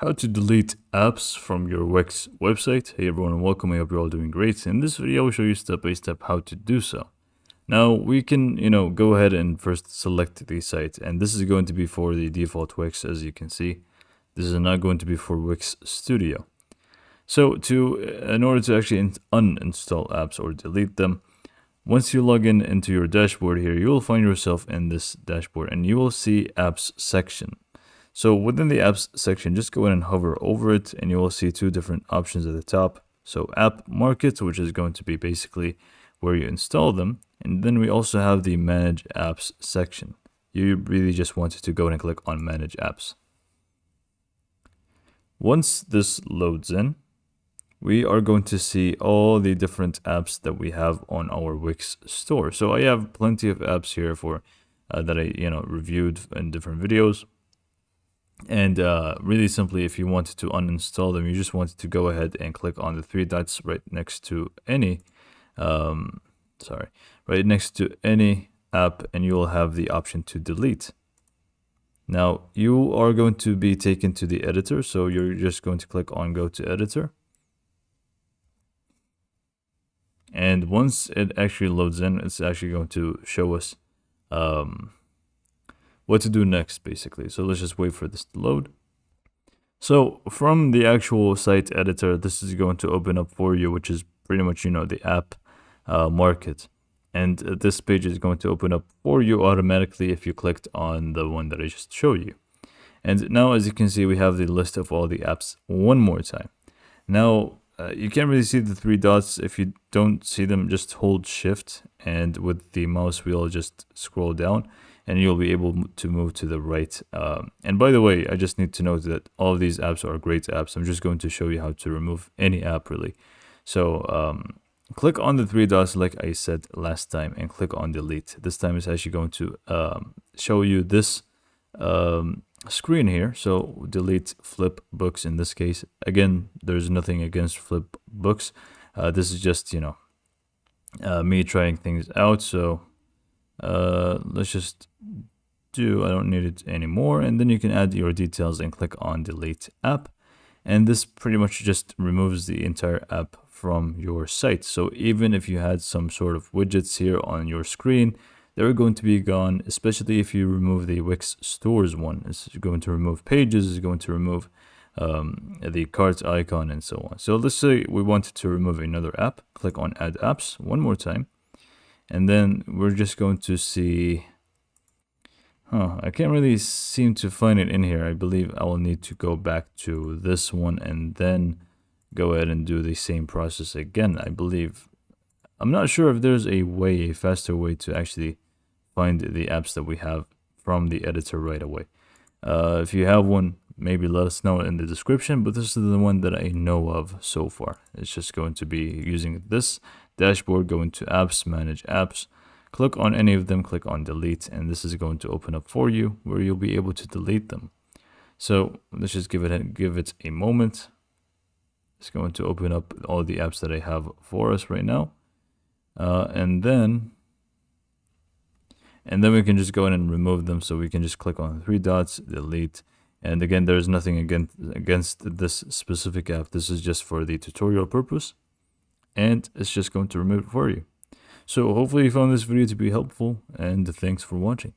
How to delete apps from your Wix website. Hey everyone and welcome, I hope you're all doing great. In this video, I'll show you step by step how to do so. Now we can, go ahead and first select the site, and this is going to be for the default Wix, as you can see. This is not going to be for Wix Studio. So in order to actually uninstall apps or delete them, once you log in into your dashboard here, you will find yourself in this dashboard and you will see apps section. So within the apps section, just go in and hover over it and you will see two different options at the top. So app market, which is going to be basically where you install them. And then we also have the manage apps section. You really just wanted to go in and click on manage apps. Once this loads in, we are going to see all the different apps that we have on our Wix store. So I have plenty of apps here for that I reviewed in different videos. And really simply, if you wanted to uninstall them, you just wanted to go ahead and click on the three dots right next to any, right next to any app, and you will have the option to delete. Now you are going to be taken to the editor, so you're just going to click on go to editor. And once it actually loads in, it's actually going to show us what to do next, basically. So let's just wait for this to load. So from the actual site editor, this is going to open up for you, which is pretty much, the app market. And this page is going to open up for you automatically if you clicked on the one that I just showed you. And now, as you can see, we have the list of all the apps one more time. Now, you can't really see the three dots. If you don't see them, just hold shift and with the mouse wheel, just scroll down and you'll be able to move to the right. And by the way, I just need to note that all of these apps are great apps. I'm just going to show you how to remove any app really. So click on the three dots like I said last time and click on delete. This time it's actually going to show you this screen here. So delete Flipbooks in this case. Again, there's nothing against Flipbooks. This is just, me trying things out. So let's just I don't need it anymore, and then you can add your details and click on delete app, and this pretty much just removes the entire app from your site. So even if you had some sort of widgets here on your screen, they're going to be gone, especially if you remove the Wix stores one. It's going to remove pages, it's going to remove the cart icon and so on. So let's say we wanted to remove another app. Click on add apps one more time. And then we're just going to see, I can't really seem to find it in here. I believe I will need to go back to this one and then go ahead and do the same process again, I believe. I'm not sure if there's a faster way to actually find the apps that we have from the editor right away. If you have one, maybe let us know in the description, but this is the one that I know of so far. It's just going to be using this dashboard, go into apps, manage apps, click on any of them, click on delete, and this is going to open up for you where you'll be able to delete them. So let's just give it a moment. It's going to open up all the apps that I have for us right now, and then we can just go in and remove them. So we can just click on three dots, delete. And again, there's nothing against this specific app. This is just for the tutorial purpose, and it's just going to remove it for you. So hopefully you found this video to be helpful, and thanks for watching.